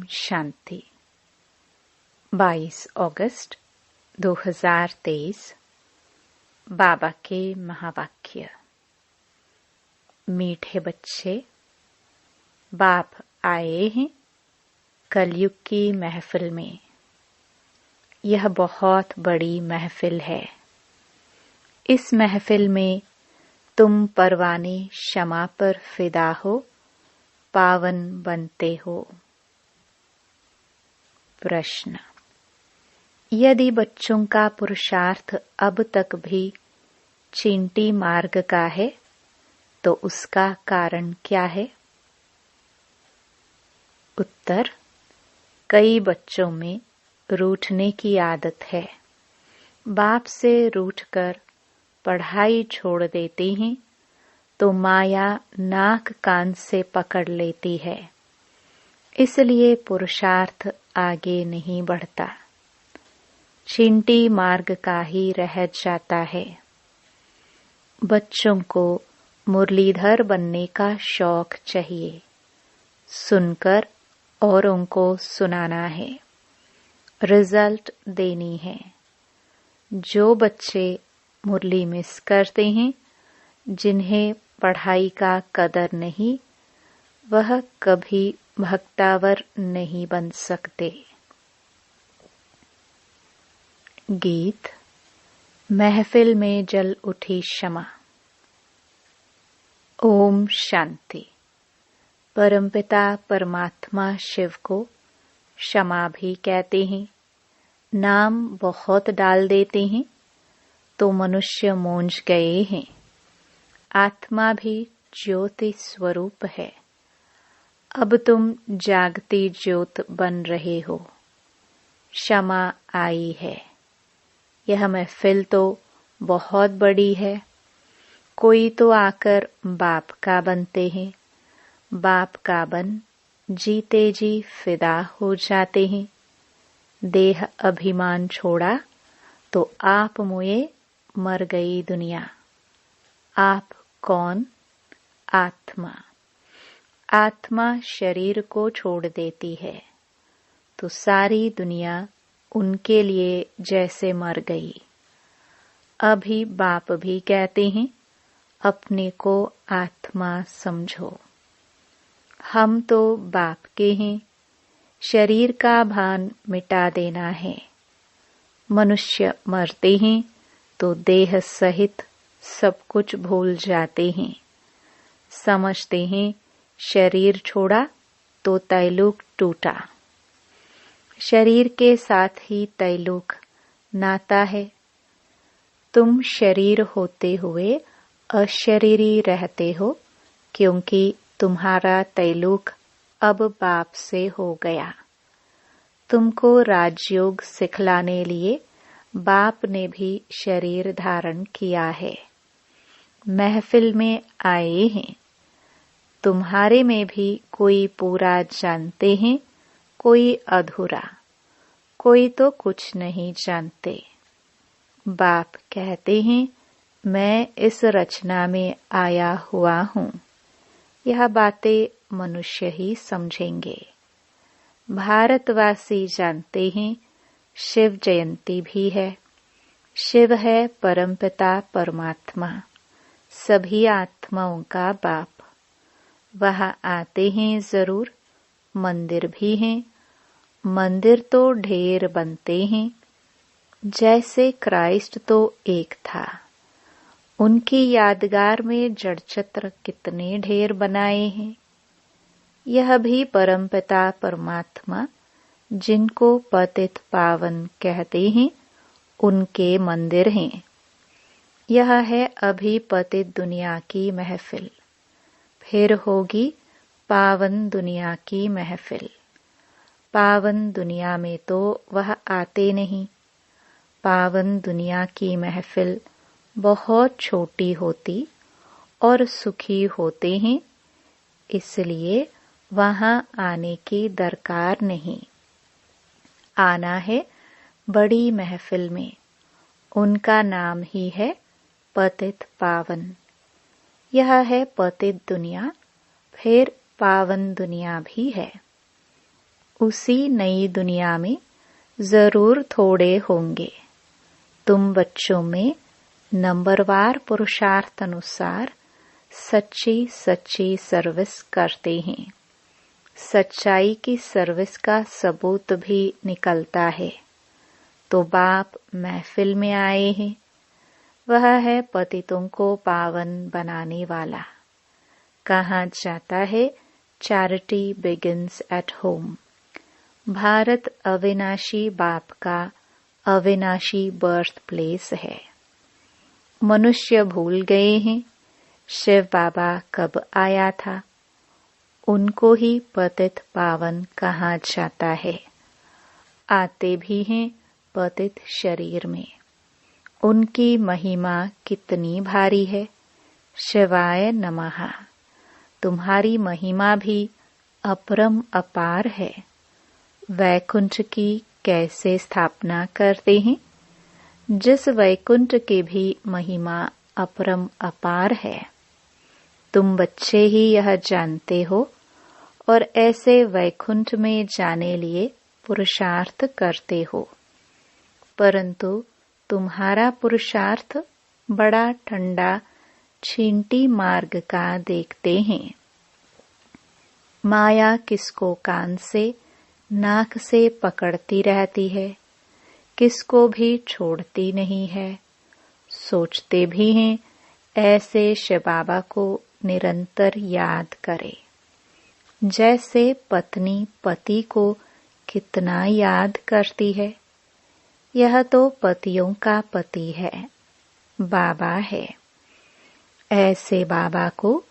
शांति। 22 अगस्त 2023। बाबा के महावाक्य। मीठे बच्चे, बाप आए हैं कलयुग की महफिल में। यह बहुत बड़ी महफिल है। इस महफिल में तुम परवाने क्षमा पर फिदा हो, पावन बनते हो। प्रश्न: यदि बच्चों का पुरुषार्थ अब तक भी चींटी मार्ग का है तो उसका कारण क्या है? उत्तर: कई बच्चों में रूठने की आदत है। बाप से रूठकर पढ़ाई छोड़ देते हैं तो माया नाक कान से पकड़ लेती है, इसलिए पुरुषार्थ आगे नहीं बढ़ता, चींटी मार्ग का ही रह जाता है। बच्चों को मुरलीधर बनने का शौक चाहिए, सुनकर औरों को सुनाना है, रिजल्ट देनी है। जो बच्चे मुरली मिस करते हैं, जिन्हें पढ़ाई का कदर नहीं, वह कभी भक्तावर नहीं बन सकते। गीत। महफिल में जल उठी क्षमा। ओम शांति। परमपिता परमात्मा शिव को क्षमा भी कहते हैं। नाम बहुत डाल देते हैं तो मनुष्य मूंझ गए हैं। आत्मा भी ज्योति स्वरूप है। अब तुम जागती ज्योत बन रहे हो। क्षमा आई है। यह महफिल तो बहुत बड़ी है। कोई तो आकर बाप का बनते हैं, बाप का बन जीते जी फिदा हो जाते हैं। देह अभिमान छोड़ा तो आप मुए मर गई दुनिया। आप कौन? आत्मा। आत्मा शरीर को छोड़ देती है तो सारी दुनिया उनके लिए जैसे मर गई। अभी बाप भी कहते हैं अपने को आत्मा समझो। हम तो बाप के हैं। शरीर का भान मिटा देना है। मनुष्य मरते हैं तो देह सहित सब कुछ भूल जाते हैं। समझते हैं शरीर छोड़ा तो तैलुक टूटा। शरीर के साथ ही तैलुक नाता है। तुम शरीर होते हुए अशरीरी रहते हो, क्योंकि तुम्हारा तैलुक अब बाप से हो गया। तुमको राजयोग सिखलाने लिए बाप ने भी शरीर धारण किया है। महफिल में आए हैं। तुम्हारे में भी कोई पूरा जानते हैं, कोई अधूरा, कोई तो कुछ नहीं जानते। बाप कहते हैं मैं इस रचना में आया हुआ हूँ। यह बातें मनुष्य ही समझेंगे। भारतवासी जानते हैं शिव जयंती भी है। शिव है परमपिता परमात्मा, सभी आत्माओं का बाप। वह आते हैं जरूर। मंदिर भी हैं। मंदिर तो ढेर बनते हैं। जैसे क्राइस्ट तो एक था, उनकी यादगार में जड़चित्र कितने ढेर बनाए हैं। यह भी परमपिता परमात्मा, जिनको पतित पावन कहते हैं, उनके मंदिर हैं। यह है अभी पतित दुनिया की महफिल। फिर होगी पावन दुनिया की महफिल। पावन दुनिया में तो वह आते नहीं। पावन दुनिया की महफिल बहुत छोटी होती और सुखी होते हैं, इसलिए वहां आने की दरकार नहीं। आना है बड़ी महफिल में। उनका नाम ही है पतित पावन। यह है पतित दुनिया, फिर पावन दुनिया भी है। उसी नई दुनिया में जरूर थोड़े होंगे। तुम बच्चों में नंबरवार पुरुषार्थ अनुसार सच्ची सच्ची सर्विस करते हैं। सच्चाई की सर्विस का सबूत भी निकलता है। तो बाप महफिल में आए हैं। वह है पतितों को पावन बनाने वाला। कहा जाता है charity begins at home. Bharat अविनाशी बाप का अविनाशी बर्थ प्लेस है। मनुष्य भूल गए हैं शिव बाबा कब आया था। उनको ही पतित पावन कहा जाता है। आते भी हैं पतित शरीर में। उनकी महिमा कितनी भारी है। शिवाय नमः। तुम्हारी महिमा भी अपरम अपार है। वैकुंठ की कैसे स्थापना करते हैं। जिस वैकुंठ की भी महिमा अपरम अपार है। तुम बच्चे ही यह जानते हो और ऐसे वैकुंठ में जाने लिए पुरुषार्थ करते हो। परंतु तुम्हारा पुरुषार्थ बड़ा ठंडा छींटी मार्ग का देखते हैं। माया किसको कान से नाक से पकड़ती रहती है, किसको भी छोड़ती नहीं है। सोचते भी हैं ऐसे शिव बाबा को निरंतर याद करे। जैसे पत्नी पति को कितना याद करती है। यह तो पतियों का पति है, बाबा है। ऐसे बाबा को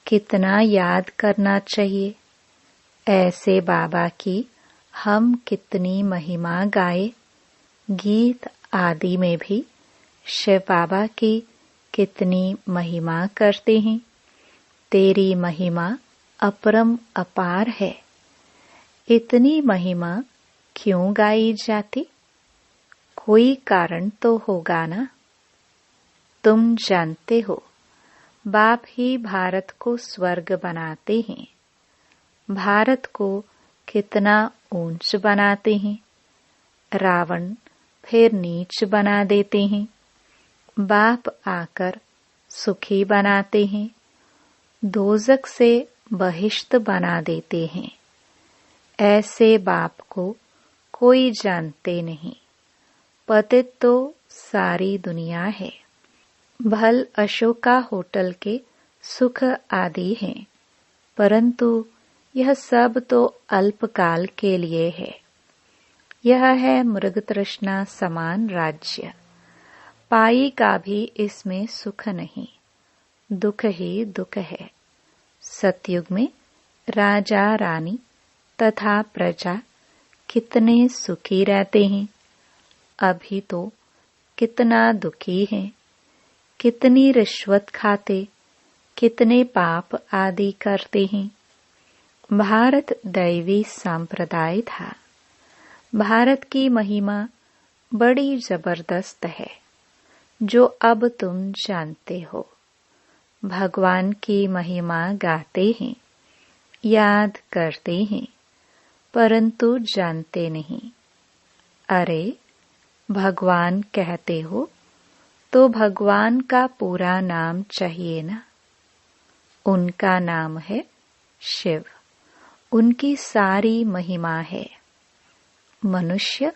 कितना याद करना चाहिए। ऐसे बाबा की हम कितनी महिमा गाए। गीत आदि में भी शिव बाबा की कितनी महिमा करते हैं। तेरी महिमा अपरम अपार है। इतनी महिमा क्यों गाई जाती। कोई कारण तो होगा ना। तुम जानते हो बाप ही भारत को स्वर्ग बनाते हैं। भारत को कितना ऊंच बनाते हैं। रावण फिर नीच बना देते हैं। बाप आकर सुखी बनाते हैं। दोजक से बहिष्ट बना देते हैं। ऐसे बाप को कोई जानते नहीं। पतित तो सारी दुनिया है। भल अशोका होटल के सुख आदि हैं, परंतु यह सब तो अल्पकाल के लिए है। यह है मृग तृष्णा समान राज्य। पाई का भी इसमें सुख नहीं, दुख ही दुख है। सतयुग में राजा रानी तथा प्रजा कितने सुखी रहते हैं। अभी तो कितना दुखी हैं। कितनी रिश्वत खाते, कितने पाप आदि करते हैं। भारत दैवी संप्रदाय था। भारत की महिमा बड़ी जबरदस्त है, जो अब तुम जानते हो। भगवान की महिमा गाते हैं, याद करते हैं, परंतु जानते नहीं। अरे भगवान कहते हो तो भगवान का पूरा नाम चाहिए ना। उनका नाम है शिव। उनकी सारी महिमा है। मनुष्य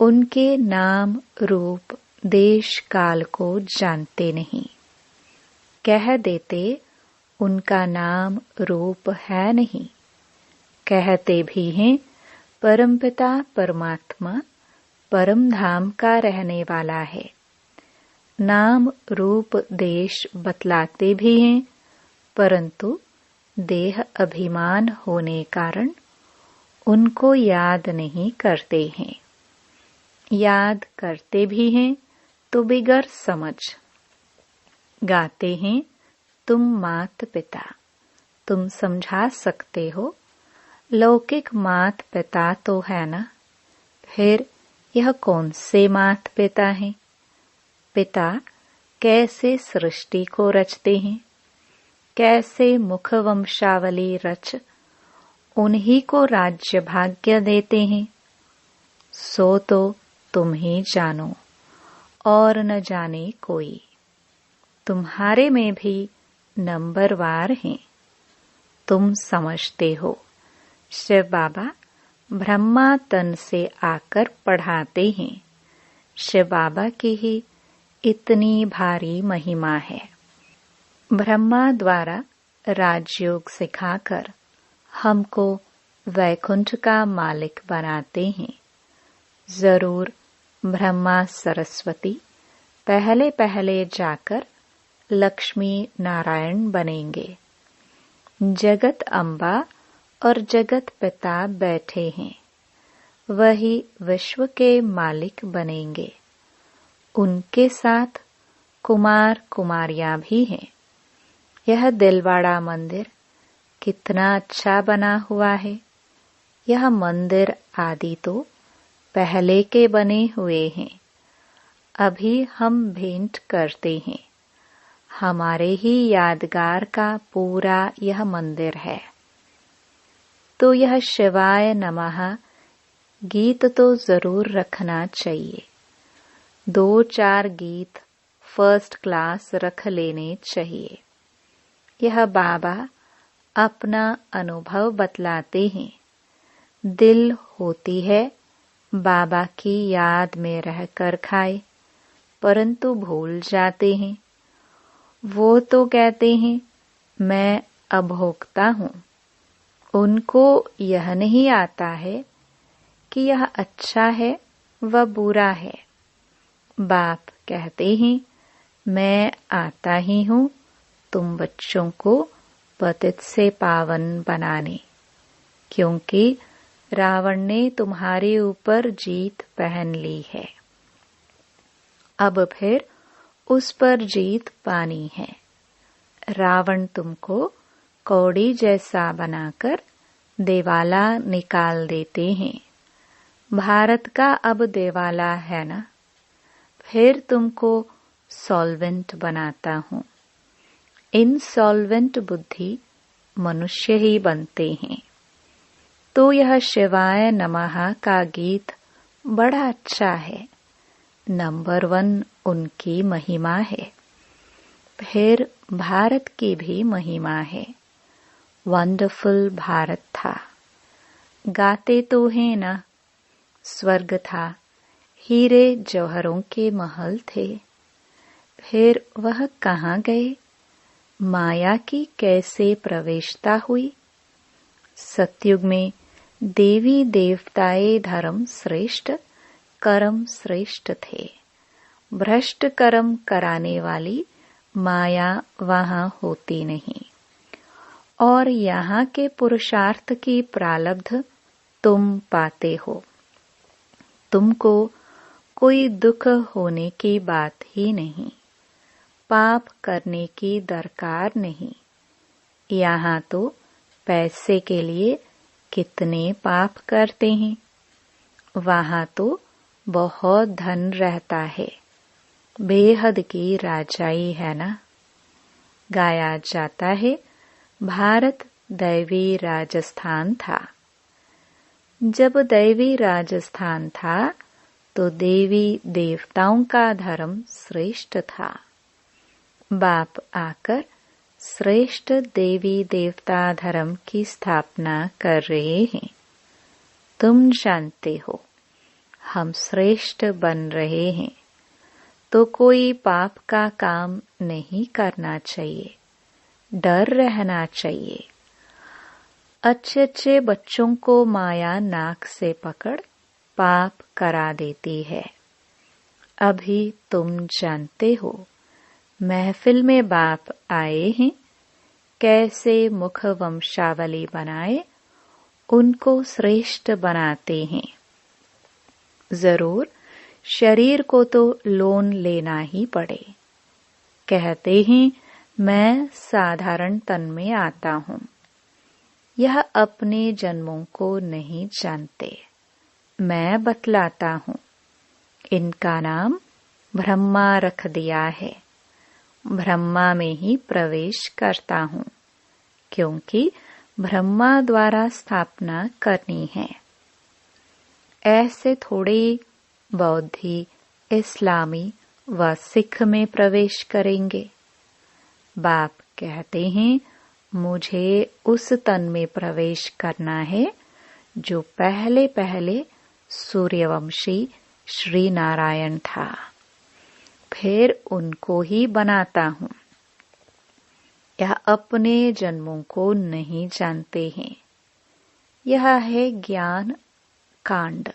उनके नाम रूप देश काल को जानते नहीं। कह देते उनका नाम रूप है नहीं। कहते भी हैं परमपिता परमात्मा परम धाम का रहने वाला है। नाम रूप देश बतलाते भी हैं, परंतु देह अभिमान होने कारण उनको याद नहीं करते हैं। याद करते भी हैं तो बिगड़ समझ। गाते हैं तुम मात पिता। तुम समझा सकते हो। लौकिक मात पिता तो है ना। फिर यह कौन से मात पिता हैं। पिता कैसे सृष्टि को रचते हैं, कैसे मुख वंशावली रच उन्हीं को राज्य भाग्य देते हैं। सो तो तुम ही जानो और न जाने कोई। तुम्हारे में भी नंबरवार हैं। तुम समझते हो शिव बाबा ब्रह्मा तन से आकर पढ़ाते हैं। शिव बाबा की ही इतनी भारी महिमा है। ब्रह्मा द्वारा राजयोग सिखाकर हमको वैकुंठ का मालिक बनाते हैं। जरूर ब्रह्मा सरस्वती पहले पहले जाकर लक्ष्मी नारायण बनेंगे। जगत अम्बा और जगत पिता बैठे हैं, वही विश्व के मालिक बनेंगे। उनके साथ कुमार कुमारियां भी हैं। यह दिलवाड़ा मंदिर कितना अच्छा बना हुआ है। यह मंदिर आदि तो पहले के बने हुए हैं। अभी हम भेंट करते हैं। हमारे ही यादगार का पूरा यह मंदिर है। तो यह शिवाय नमः गीत तो जरूर रखना चाहिए। 2-4 गीत फर्स्ट क्लास रख लेने चाहिए। यह बाबा अपना अनुभव बतलाते हैं। दिल होती है बाबा की याद में रहकर खाए, परंतु भूल जाते हैं। वो तो कहते हैं मैं अभोक्ता हूँ। उनको यह नहीं आता है कि यह अच्छा है व बुरा है। बाप कहते हैं मैं आता ही हूँ तुम बच्चों को पतित से पावन बनाने, क्योंकि रावण ने तुम्हारे ऊपर जीत पहन ली है। अब फिर उस पर जीत पानी है। रावण तुमको कौड़ी जैसा बनाकर देवाला निकाल देते हैं। भारत का अब देवाला है ना, फिर तुमको सॉल्वेंट बनाता हूँ। इनसॉल्वेंट बुद्धि मनुष्य ही बनते हैं। तो यह शिवाय नमः का गीत बड़ा अच्छा है। नंबर 1 उनकी महिमा है। फिर भारत की भी महिमा है। वंडरफुल भारत था। गाते तो हैं ना, स्वर्ग था, हीरे जौहरों के महल थे। फिर वह कहाँ गए? माया की कैसे प्रवेशता हुई? सतयुग में देवी देवताए धर्म श्रेष्ठ, कर्म श्रेष्ठ थे। भ्रष्ट कर्म कराने वाली माया वहां होती नहीं। और यहाँ के पुरुषार्थ की प्रारब्ध तुम पाते हो। तुमको कोई दुख होने की बात ही नहीं। पाप करने की दरकार नहीं। यहाँ तो पैसे के लिए कितने पाप करते हैं। वहाँ तो बहुत धन रहता है। बेहद की राजाई है ना। गाया जाता है भारत दैवी राजस्थान था। जब दैवी राजस्थान था तो देवी देवताओं का धर्म श्रेष्ठ था। बाप आकर श्रेष्ठ देवी देवता धर्म की स्थापना कर रहे हैं। तुम जानते हो हम श्रेष्ठ बन रहे हैं, तो कोई पाप का काम नहीं करना चाहिए। डर रहना चाहिए। अच्छे अच्छे बच्चों को माया नाक से पकड़ पाप करा देती है। अभी तुम जानते हो महफिल में बाप आए हैं, कैसे मुख वंशावली बनाए उनको श्रेष्ठ बनाते हैं। जरूर शरीर को तो लोन लेना ही पड़े। कहते हैं मैं साधारण तन में आता हूँ। यह अपने जन्मों को नहीं जानते। मैं बतलाता हूँ। इनका नाम ब्रह्मा रख दिया है। ब्रह्मा में ही प्रवेश करता हूँ, क्योंकि ब्रह्मा द्वारा स्थापना करनी है। ऐसे थोड़े बौद्धी, इस्लामी व सिख में प्रवेश करेंगे। बाप कहते हैं, मुझे उस तन में प्रवेश करना है जो पहले पहले सूर्यवंशी श्री नारायण था, फिर उनको ही बनाता हूँ। यह अपने जन्मों को नहीं जानते हैं। यह है ज्ञान कांड।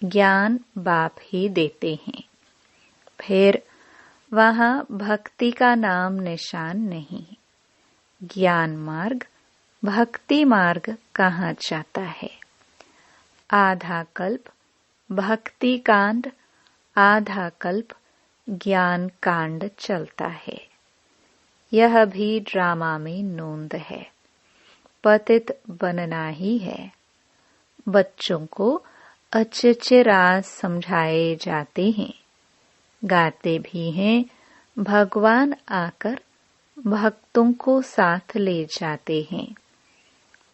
ज्ञान बाप ही देते हैं। फिर वहाँ भक्ति का नाम निशान नहीं। ज्ञान मार्ग भक्ति मार्ग कहाँ जाता है? आधा कल्प भक्ति कांड, आधा कल्प ज्ञान कांड चलता है। यह भी ड्रामा में नोंद है। पतित बनना ही है। बच्चों को अच्छे राज समझाए जाते हैं, गाते भी हैं। भगवान आकर भक्तों को साथ ले जाते हैं।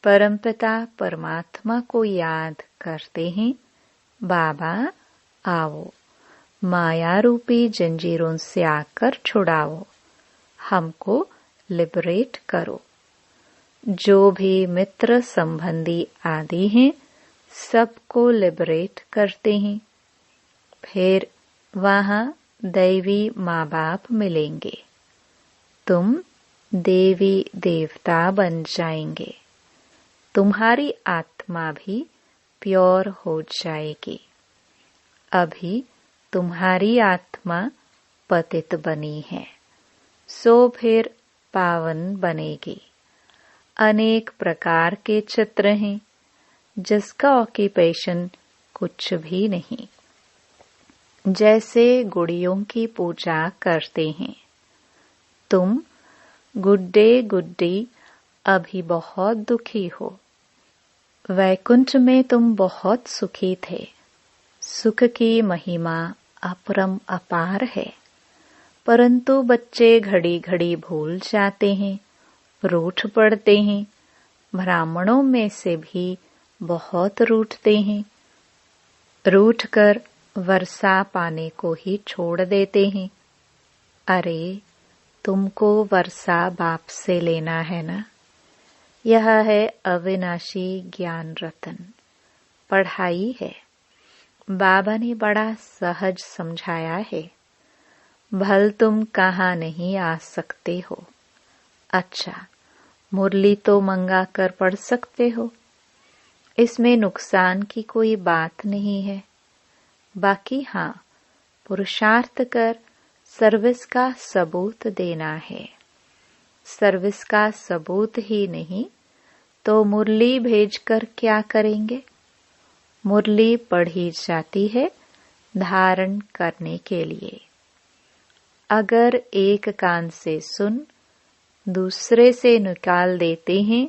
परमपिता परमात्मा को याद करते हैं। बाबा आओ, माया रूपी जंजीरों से आकर छुड़ाओ, हमको लिबरेट करो। जो भी मित्र संबंधी आदि हैं, सबको लिबरेट करते हैं। फिर वहाँ दैवी माँ बाप मिलेंगे। तुम देवी देवता बन जाएंगे। तुम्हारी आत्मा भी प्योर हो जाएगी। अभी तुम्हारी आत्मा पतित बनी है, सो फिर पावन बनेगी। अनेक प्रकार के चित्र हैं, जिसका ऑक्यूपेशन कुछ भी नहीं। जैसे गुड़ियों की पूजा करते हैं। तुम गुड्डे गुड्डी अभी बहुत दुखी हो। वैकुंठ में तुम बहुत सुखी थे। सुख की महिमा अपरम अपार है, परंतु बच्चे घड़ी घड़ी भूल जाते हैं, रूठ पड़ते हैं। ब्राह्मणों में से भी बहुत रूठते हैं। रूठ कर वर्षा पाने को ही छोड़ देते हैं। अरे, तुमको वर्षा बाप से लेना है ना। यह है अविनाशी ज्ञान रतन। पढ़ाई है। बाबा ने बड़ा सहज समझाया है। भल तुम कहाँ नहीं आ सकते हो। अच्छा, मुरली तो मंगा कर पढ़ सकते हो। इसमें नुकसान की कोई बात नहीं है। बाकी हाँ, पुरुषार्थ कर सर्विस का सबूत देना है। सर्विस का सबूत ही नहीं तो मुरली भेजकर क्या करेंगे? मुरली पढ़ी जाती है धारण करने के लिए। अगर एक कान से सुन दूसरे से निकाल देते हैं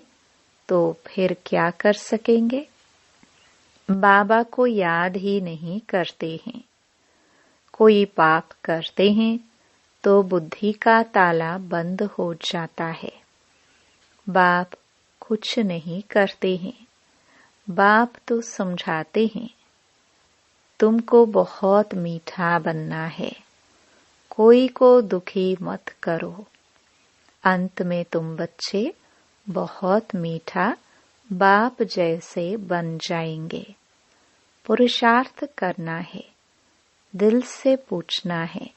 तो फिर क्या कर सकेंगे? बाबा को याद ही नहीं करते हैं। कोई पाप करते हैं तो बुद्धि का ताला बंद हो जाता है। बाप कुछ नहीं करते हैं। बाप तो समझाते हैं। तुमको बहुत मीठा बनना है। कोई को दुखी मत करो। अंत में तुम बच्चे बहुत मीठा बाप जैसे बन जाएंगे। पुरुषार्थ करना है। दिल से पूछना है,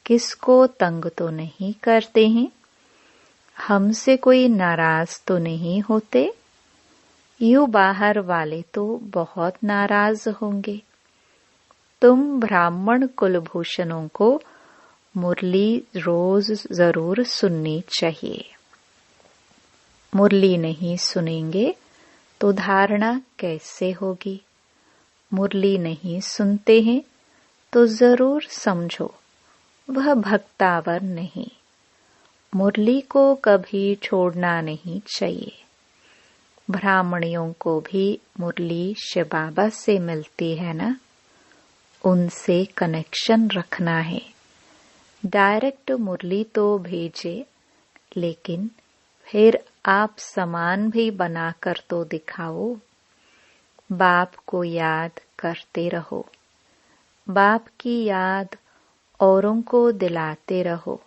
किसको तंग तो नहीं करते हैं? हमसे कोई नाराज तो नहीं होते? यूं बाहर वाले तो बहुत नाराज होंगे। तुम ब्राह्मण कुलभूषणों को मुरली रोज जरूर सुननी चाहिए। मुरली नहीं सुनेंगे तो धारणा कैसे होगी? मुरली नहीं सुनते हैं तो जरूर समझो वह भक्तावर नहीं। मुरली को कभी छोड़ना नहीं चाहिए। ब्राह्मणियों को भी मुरली शिव बाबा से मिलती है ना, उनसे कनेक्शन रखना है। डायरेक्ट मुरली तो भेजे, लेकिन फिर आप समान भी बनाकर तो दिखाओ। बाप को याद करते रहो। बाप की याद औरों को दिलाते रहो।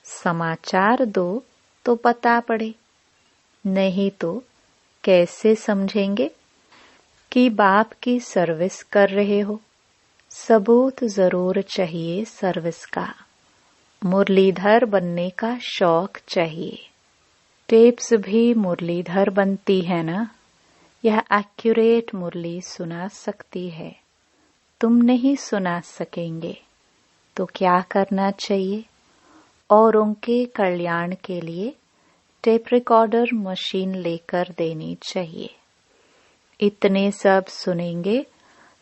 समाचार दो तो पता पड़े, नहीं तो कैसे समझेंगे कि बाप की सर्विस कर रहे हो। सबूत जरूर चाहिए सर्विस का। मुरलीधर बनने का शौक चाहिए। टेप्स भी मुरलीधर बनती है ना। यह एक्यूरेट मुरली सुना सकती है। तुम नहीं सुना सकेंगे तो क्या करना चाहिए? और उनके कल्याण के लिए टेप रिकॉर्डर मशीन लेकर देनी चाहिए। इतने सब सुनेंगे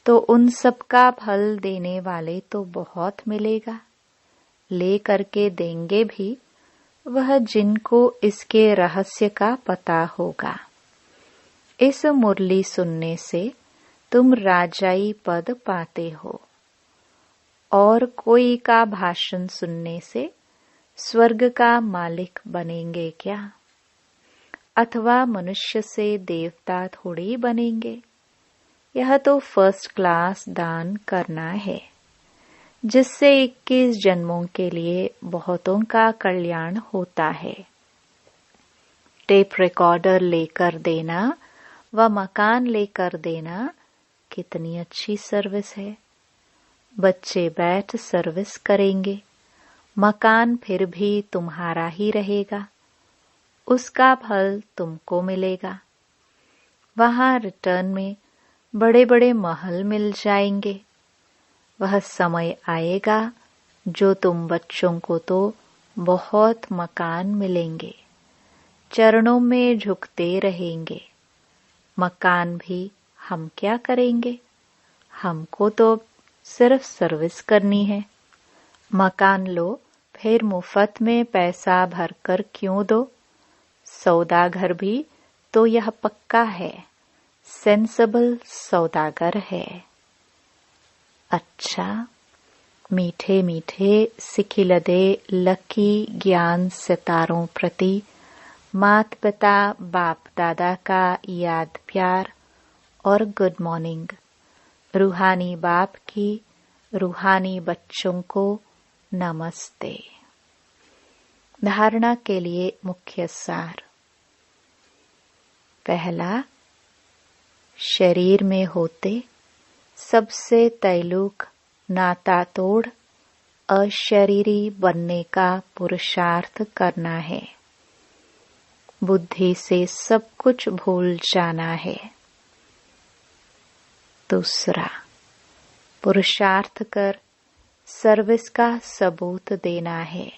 तो उन सब का फल देने वाले तो बहुत मिलेगा। ले करके देंगे भी वह जिनको इसके रहस्य का पता होगा। इस मुरली सुनने से तुम राजाई पद पाते हो। और कोई का भाषण सुनने से स्वर्ग का मालिक बनेंगे क्या? अथवा मनुष्य से देवता थोड़ी बनेंगे। यह तो फर्स्ट क्लास दान करना है, जिससे 21 जन्मों के लिए बहुतों का कल्याण होता है। टेप रिकॉर्डर लेकर देना व मकान लेकर देना कितनी अच्छी सर्विस है। बच्चे बैठ सर्विस करेंगे, मकान फिर भी तुम्हारा ही रहेगा, उसका फल तुमको मिलेगा। वहां रिटर्न में बड़े बड़े महल मिल जाएंगे। वह समय आएगा जो तुम बच्चों को तो बहुत मकान मिलेंगे, चरणों में झुकते रहेंगे। मकान भी हम क्या करेंगे? हमको तो सिर्फ सर्विस करनी है। मकान लो फिर मुफ्त में पैसा भरकर क्यों दो? सौदागर भी तो यह पक्का है, सेंसिबल सौदागर है। अच्छा, मीठे मीठे सिखिलदे लकी ज्ञान सितारों प्रति मात पिता बाप दादा का याद प्यार और गुड मॉर्निंग। रूहानी बाप की रूहानी बच्चों को नमस्ते। धारणा के लिए मुख्य सार। पहला, शरीर में होते सबसे तैलुक नाता तोड़ अशरीरी बनने का पुरुषार्थ करना है। बुद्धि से सब कुछ भूल जाना है। दूसरा, पुरुषार्थ कर सर्विस का सबूत देना है।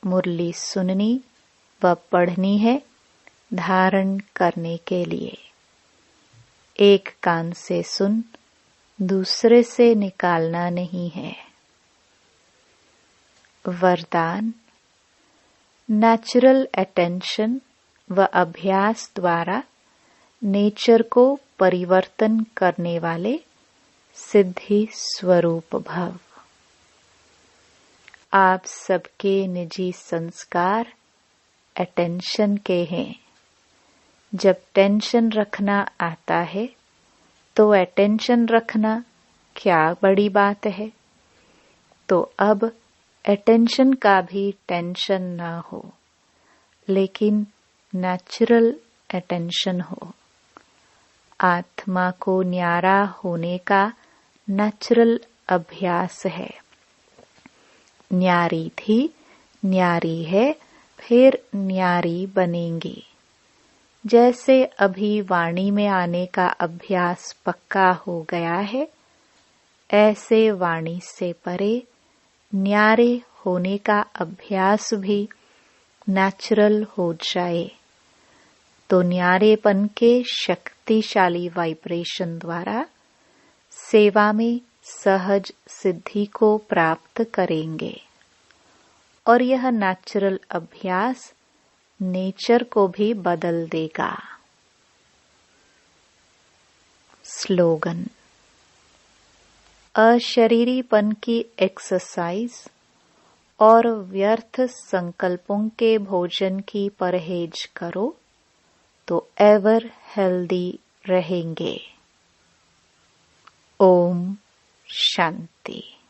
मुरली सुननी व पढ़नी है धारण करने के लिए। एक कान से सुन दूसरे से निकालना नहीं है। वरदान, नेचुरल अटेंशन व अभ्यास द्वारा नेचर को परिवर्तन करने वाले सिद्धि स्वरूप भव। आप सबके निजी संस्कार अटेंशन के हैं। जब टेंशन रखना आता है तो अटेंशन रखना क्या बड़ी बात है। तो अब अटेंशन का भी टेंशन ना हो, लेकिन नेचुरल अटेंशन हो। आत्मा को न्यारा होने का नेचुरल अभ्यास है। न्यारी थी, न्यारी है, फिर न्यारी बनेंगी। जैसे अभी वाणी में आने का अभ्यास पक्का हो गया है, ऐसे वाणी से परे न्यारे होने का अभ्यास भी नेचुरल हो जाए तो न्यारेपन के शक्तिशाली वाइब्रेशन द्वारा सेवा में सहज सिद्धि को प्राप्त करेंगे। और यह नेचुरल अभ्यास नेचर को भी बदल देगा। स्लोगन, अशरीरीपन की एक्सरसाइज और व्यर्थ संकल्पों के भोजन की परहेज करो तो एवर हेल्दी रहेंगे। ओम शांति।